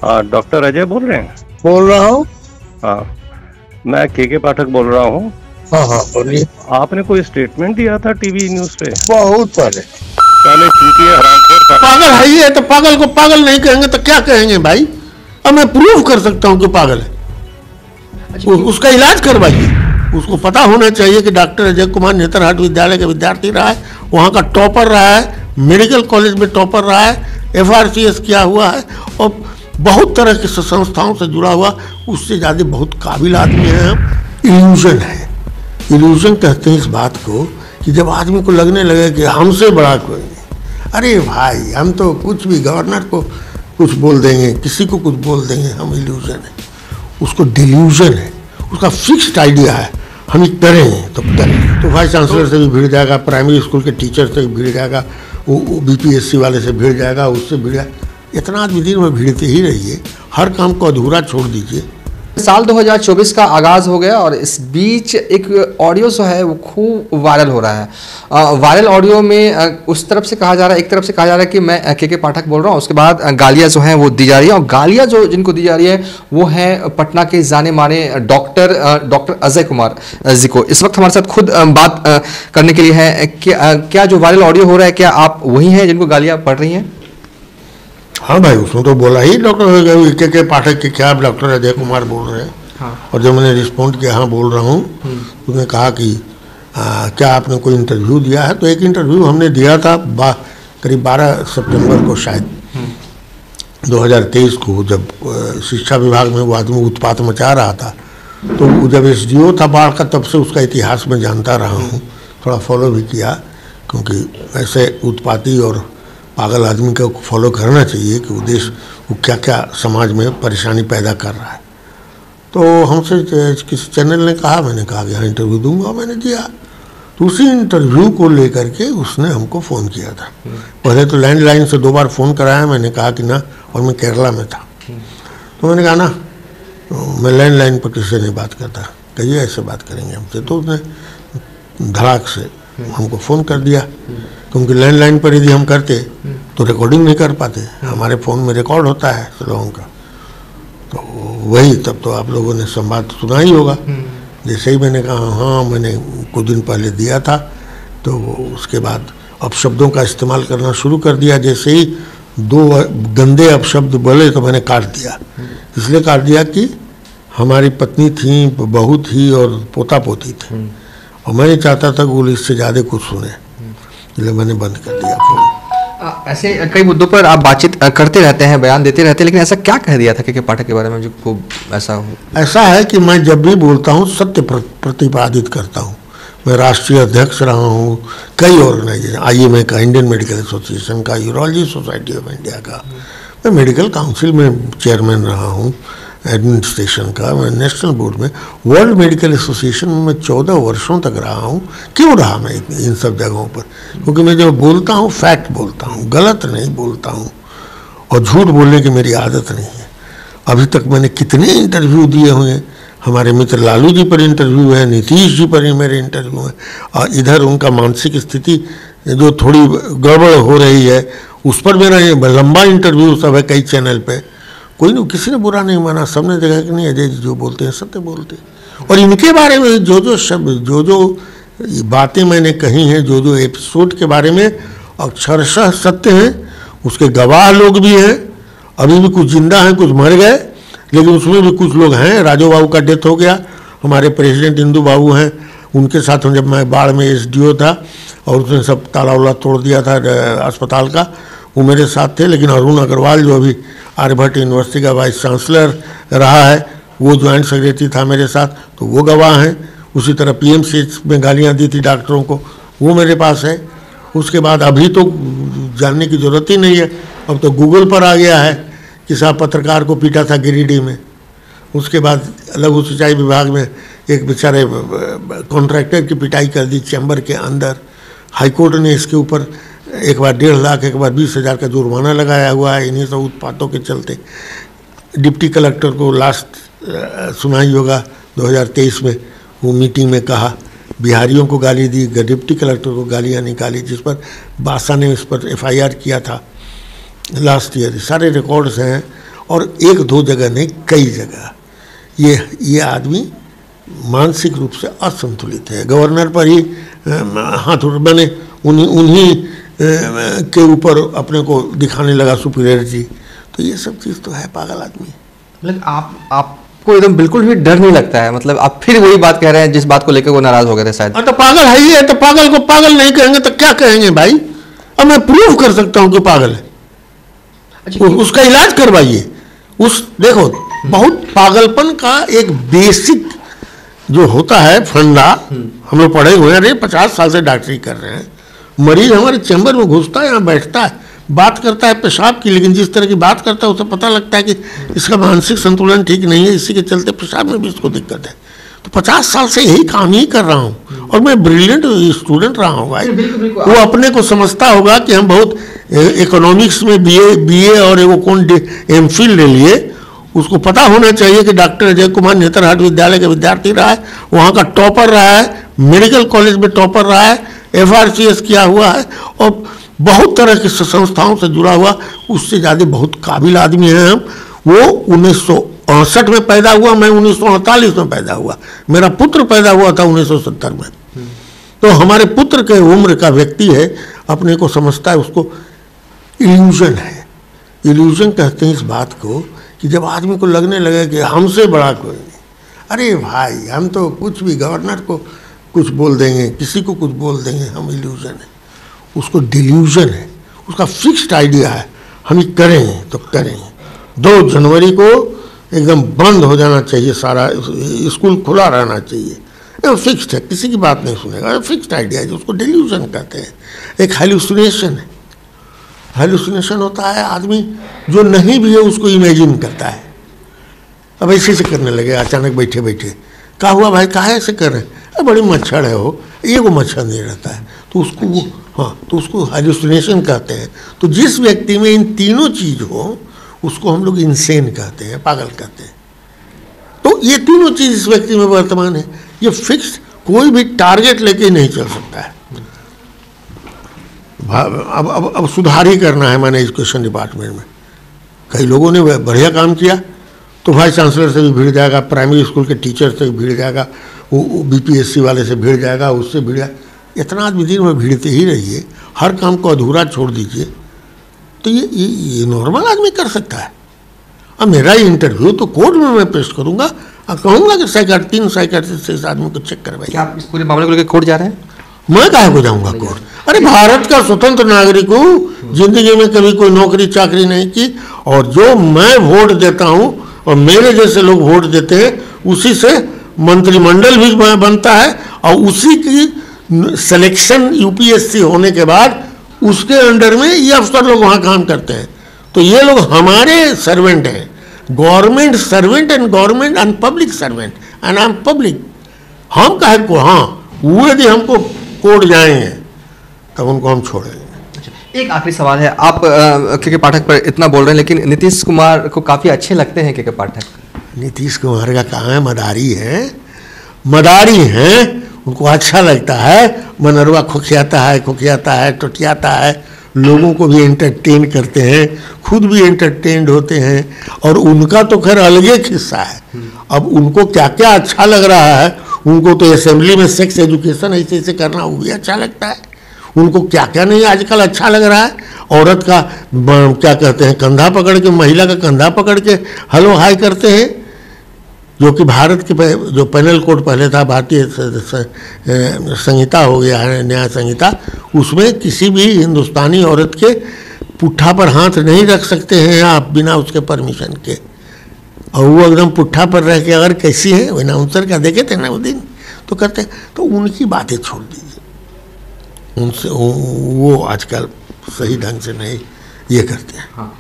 Doctor Ajay बोल रहे हैं? बोल रहा हूँ। हाँ, मैं के पाठक बोल रहा हूँ। हाँ हाँ बोलिए। आपने कोई स्टेटमेंट दिया था टीवी न्यूज पे? बहुत पहले। साले चूतिए हरामखोर। पागल है ये, तो पागल को पागल नहीं कहेंगे तो क्या कहेंगे भाई? अब मैं प्रूव कर सकता हूँ कि पागल है। उसका इलाज करवाइए। उसको पता होना चाहिए कि डॉक्टर अजय कुमार नेतरहाट विद्यालय का विद्यार्थी रहा है, वहाँ का टॉपर रहा है, मेडिकल कॉलेज में टॉपर रहा है, FRCS किया हुआ है और बहुत तरह की संस्थाओं से जुड़ा हुआ, उससे ज़्यादा बहुत काबिल आदमी है। इल्यूजन है, इल्यूजन कहते हैं इस बात को कि जब आदमी को लगने लगे कि हमसे बड़ा कोई नहीं। अरे भाई, हम तो कुछ भी गवर्नर को कुछ बोल देंगे, किसी को कुछ बोल देंगे, हम इल्यूजन है। उसको डिल्यूजन है, उसका फिक्स्ड आइडिया है, हम करेंगे तो करेंगे। तो वाइस चांसलर से भी भिड़ जाएगा, प्राइमरी स्कूल के टीचर से भी भिड़ जाएगा, वो BPSC वाले से भिड़ जाएगा, उससे भिड़ जाएगा। इतना आदमी दिन में भिड़ते ही रहिए, हर काम को अधूरा छोड़ दीजिए। साल 2024 का आगाज़ हो गया और इस बीच एक ऑडियो जो है वो खूब वायरल हो रहा है। वायरल ऑडियो में उस तरफ से कहा जा रहा है, एक तरफ से कहा जा रहा है कि मैं के पाठक बोल रहा हूँ, उसके बाद गालियाँ जो हैं वो दी जा रही है और गालियाँ जो जिनको दी जा रही है वो हैं पटना के जाने माने डॉक्टर अजय कुमार जी को। इस वक्त हमारे साथ खुद बात करने के लिए है। क्या जो वायरल ऑडियो हो रहा है, क्या आप वही हैं जिनको गालियाँ पड़ रही हैं? हाँ भाई, उसमें तो बोला ही डॉक्टर के पाठक के क्या आप डॉक्टर अजय कुमार बोल रहे हैं। हाँ। और जब मैंने रिस्पॉन्ड किया हाँ बोल रहा हूँ, तो उसने कहा कि क्या आपने कोई इंटरव्यू दिया है? तो एक इंटरव्यू हमने दिया था करीब 12 सितंबर को शायद 2023 को, जब शिक्षा विभाग में वो आदमी उत्पात मचा रहा था। तो जब SDO था बाढ़ का, तब से उसका इतिहास में जानता रहा हूँ, थोड़ा फॉलो भी किया, क्योंकि ऐसे उत्पाती और पागल आदमी को फॉलो करना चाहिए कि वो देश वो क्या क्या समाज में परेशानी पैदा कर रहा है। तो हमसे किसी चैनल ने कहा, मैंने कहा कि हाँ इंटरव्यू दूंगा, मैंने दिया। तो उसी इंटरव्यू को लेकर के उसने हमको फ़ोन किया था। पहले तो लैंडलाइन से 2 बार फ़ोन कराया, मैंने कहा कि ना, और मैं केरला में था। तो मैंने कहा ना, मैं लैंडलाइन पर किसी से नहीं बात करता, कहिए ऐसे बात करेंगे हमसे। तो उसने धड़ाक से हमको फ़ोन कर दिया, क्योंकि लैंडलाइन पर यदि हम करते तो रिकॉर्डिंग नहीं कर पाते, हमारे फ़ोन में रिकॉर्ड होता है लोगों का। तो वही, तब तो आप लोगों ने संवाद सुना ही होगा। जैसे ही मैंने कहा हाँ मैंने कुछ दिन पहले दिया था, तो उसके बाद अपशब्दों का इस्तेमाल करना शुरू कर दिया। जैसे ही 2 गंदे अपशब्द बोले तो मैंने काट दिया। इसलिए काट दिया कि हमारी पत्नी थी, बहू थी और पोता पोती थी, और मैं नहीं चाहता था कि वो इससे ज़्यादा कुछ सुने, इसलिए मैंने बंद कर दिया फोन। ऐसे कई मुद्दों पर आप बातचीत करते रहते हैं, बयान देते रहते हैं, लेकिन ऐसा क्या कह दिया था के पाठक के बारे में जो को ऐसा हो? ऐसा है कि मैं जब भी बोलता हूँ सत्य प्रतिपादित करता हूँ। मैं राष्ट्रीय अध्यक्ष रहा हूँ कई ऑर्गेनाइजेशन, IMA का, इंडियन मेडिकल एसोसिएशन का, यूरोलॉजी सोसाइटी ऑफ इंडिया का, मैं मेडिकल काउंसिल में चेयरमैन रहा हूँ, एडमिनिस्ट्रेशन का, मैं नेशनल बोर्ड में, वर्ल्ड मेडिकल एसोसिएशन में मैं 14 वर्षों तक रहा हूँ। क्यों रहा मैं इन सब जगहों पर? क्योंकि मैं जब बोलता हूँ फैक्ट बोलता हूँ, गलत नहीं बोलता हूँ, और झूठ बोलने की मेरी आदत नहीं है। अभी तक मैंने कितने इंटरव्यू दिए हुए हैं, हमारे मित्र लालू जी पर इंटरव्यू है, नीतीश जी पर मेरे इंटरव्यू है, और इधर उनका मानसिक स्थिति जो थोड़ी गड़बड़ हो रही है उस पर मेरा लंबा इंटरव्यू सब है कई चैनल पे। कोई नहीं, किसी ने बुरा नहीं माना, सबने देखा कि नहीं अजय जी जो बोलते हैं सत्य बोलते हैं। और इनके बारे में जो शब्द, जो बातें मैंने कही हैं, जो एपिसोड के बारे में अक्षरशः सत्य हैं, उसके गवाह लोग भी हैं। अभी भी कुछ जिंदा हैं, कुछ मर गए, लेकिन उसमें भी कुछ लोग हैं। राजू बाबू का डेथ हो गया, हमारे प्रेसिडेंट इंदू बाबू हैं, उनके साथ जब मैं बाढ़ में SDO था और उसने सब ताला वाला तोड़ दिया था अस्पताल का, वो मेरे साथ थे। लेकिन अरुण अग्रवाल जो अभी आर्यभट्ट यूनिवर्सिटी का वाइस चांसलर रहा है, वो ज्वाइंट सेक्रेटरी था मेरे साथ, तो वो गवाह हैं। उसी तरह PMCH में गालियाँ दी थी डॉक्टरों को, वो मेरे पास है। उसके बाद अभी तो जानने की ज़रूरत ही नहीं है, अब तो गूगल पर आ गया है कि साहब पत्रकार को पीटा था गिरिडीह में। उसके बाद लघु सिंचाई विभाग में एक बेचारे कॉन्ट्रैक्टर की पिटाई कर दी चैम्बर के अंदर। हाईकोर्ट ने इसके ऊपर एक बार 1.5 लाख, एक बार 20,000 का जुर्माना लगाया हुआ है इन्हीं सब उत्पातों के चलते। डिप्टी कलेक्टर को लास्ट सुनाई होगा 2023 में, वो मीटिंग में कहा, बिहारियों को गाली दी, डिप्टी कलेक्टर को गालियाँ निकाली, जिस पर बासा ने इस पर FIR किया था लास्ट ईयर। सारे रिकॉर्ड्स हैं और एक दो जगह नहीं, कई जगह ये आदमी मानसिक रूप से असंतुलित है। गवर्नर पर ही हाथ मैंने उन्हीं के ऊपर अपने को दिखाने लगा सुपीरियरिटी। तो ये सब चीज़ तो है, पागल आदमी। मतलब आपको एकदम बिल्कुल भी डर नहीं लगता है? मतलब आप फिर वही बात कह रहे हैं जिस बात को लेकर वो नाराज हो गए थे शायद। तो पागल है ही है, तो पागल को पागल नहीं कहेंगे तो क्या कहेंगे भाई? अब मैं प्रूव कर सकता हूँ कि पागल है। अच्छा, उसका इलाज करवाइए। देखो, बहुत पागलपन का एक बेसिक जो होता है फंडा, हम लोग पढ़े हुए हैं, अरे 50 साल से डॉक्टरी कर रहे हैं। मरीज हमारे चैम्बर में घुसता है, यहाँ बैठता है, बात करता है पेशाब की, लेकिन जिस तरह की बात करता है उसे पता लगता है कि इसका मानसिक संतुलन ठीक नहीं है, इसी के चलते पेशाब में भी इसको दिक्कत है। तो 50 साल से यही काम ही कर रहा हूँ और मैं ब्रिलियंट स्टूडेंट रहा हूँ भाई। वो अपने को समझता होगा कि हम बहुत इकोनॉमिक्स में बीए और वो कौन एमफिल ले लिए। उसको पता होना चाहिए कि डॉक्टर अजय कुमार नेतरहाट विद्यालय का विद्यार्थी रहा है, वहाँ का टॉपर रहा है, मेडिकल कॉलेज में टॉपर रहा है, FRCS किया हुआ है और बहुत तरह की संस्थाओं से जुड़ा हुआ, उससे ज़्यादा बहुत काबिल आदमी हैं हम। वो 1968 में पैदा हुआ, मैं 1948 में पैदा हुआ, मेरा पुत्र पैदा हुआ था 1970 में। तो हमारे पुत्र के उम्र का व्यक्ति है, अपने को समझता है, उसको इल्यूजन है। इल्यूजन कहते हैं इस बात को कि जब आदमी को लगने लगे कि हमसे बड़ा कोई नहीं, अरे भाई हम तो कुछ भी, गवर्नर को कुछ बोल देंगे, किसी को कुछ बोल देंगे, हम इल्यूजन है। उसको डिल्यूजन है, उसका फिक्स्ड आइडिया है, हम ये करेंगे तो करेंगे। 2 जनवरी को एकदम बंद हो जाना चाहिए, सारा स्कूल खुला रहना चाहिए, एकदम फिक्स्ड है, किसी की बात नहीं सुनेगा, फिक्स्ड आइडिया है, उसको डिल्यूजन कहते हैं। एक हेलुसिनेशन है। हेलुसिनेशन होता है आदमी जो नहीं भी है उसको इमेजिन करता है। अब ऐसे से करने लगे अचानक बैठे बैठे, क्या हुआ भाई, काहे ऐसे कर रहे हैं? बड़ी मच्छर है वो, ये वो मच्छर नहीं रहता है, तो उसको वो, हाँ, तो उसको हेलुसिनेशन कहते हैं। तो जिस व्यक्ति में इन तीनों चीज हो उसको हम लोग इंसेन कहते हैं, पागल कहते हैं। तो ये तीनों चीज इस व्यक्ति में वर्तमान है। ये फिक्स कोई भी टारगेट लेके नहीं चल सकता है। अब सुधार ही करना है मैंने एजुकेशन डिपार्टमेंट में। कई लोगों ने बढ़िया काम किया तो वाइस चांसलर से भी भिड़ जाएगा, प्राइमरी स्कूल के टीचर से भी भिड़ जाएगा, वो BPSC वाले से भिड़ जाएगा, उससे भिड़ जाएगा। इतना आदमी दिन में भिड़ते ही रहिए, हर काम को अधूरा छोड़ दीजिए, तो ये नॉर्मल आदमी कर सकता है। अब मेरा इंटरव्यू तो कोर्ट में मैं पेश करूंगा और कहूँगा कि 3 साइकियाट्रिस्ट से इस आदमी को चेक करवाइए। क्या आप इस पूरे मामले को लेकर कोर्ट जा रहे हैं? मैं काहे को जाऊंगा कोर्ट? अरे भारत का स्वतंत्र नागरिक हूँ, जिंदगी में कभी कोई नौकरी चाकरी नहीं की, और जो मैं वोट देता हूँ और मेरे जैसे लोग वोट देते हैं, उसी से मंत्रिमंडल भी बनता है और उसी की सिलेक्शन UPSC होने के बाद उसके अंडर में ये अफसर लोग वहाँ काम करते हैं। तो ये लोग हमारे सर्वेंट हैं, government servant and government and public servant, and I am public. हम काहे को, हाँ, वो यदि हमको कोर्ट जाएंगे तब उनको हम छोड़ेंगे। एक आखिरी सवाल है, आप KK पाठक पर इतना बोल रहे हैं, लेकिन नीतीश कुमार को काफ़ी अच्छे लगते हैं KK पाठक। नीतीश कुमार का काम है, मदारी हैं, उनको अच्छा लगता है। मनरवा खोखियाता है, टोटियाता है, लोगों को भी एंटरटेन करते हैं, खुद भी एंटरटेन्ड होते हैं, और उनका तो खैर अलग एक हिस्सा है। अब उनको क्या क्या अच्छा लग रहा है, उनको तो असेंबली में सेक्स एजुकेशन ऐसे ऐसे करना वो भी अच्छा लगता है। उनको क्या क्या नहीं आजकल अच्छा लग रहा है। औरत का क्या कहते हैं, कंधा पकड़ के, महिला का कंधा पकड़ के हेलो हाय करते हैं, जो कि भारत के जो पैनल कोड पहले था, भारतीय संहिता हो गया है, न्याय संहिता, उसमें किसी भी हिंदुस्तानी औरत के पुट्ठा पर हाथ नहीं रख सकते हैं आप बिना उसके परमिशन के। और वो एकदम पुट्ठा पर रह के अगर कैसी है, वो अनाउंसर का देखे थे ना वो दिन, तो करते हैं। तो उनकी बातें छोड़ दीजिए, उनसे वो आजकल सही ढंग से नहीं ये करते हैं। हाँ।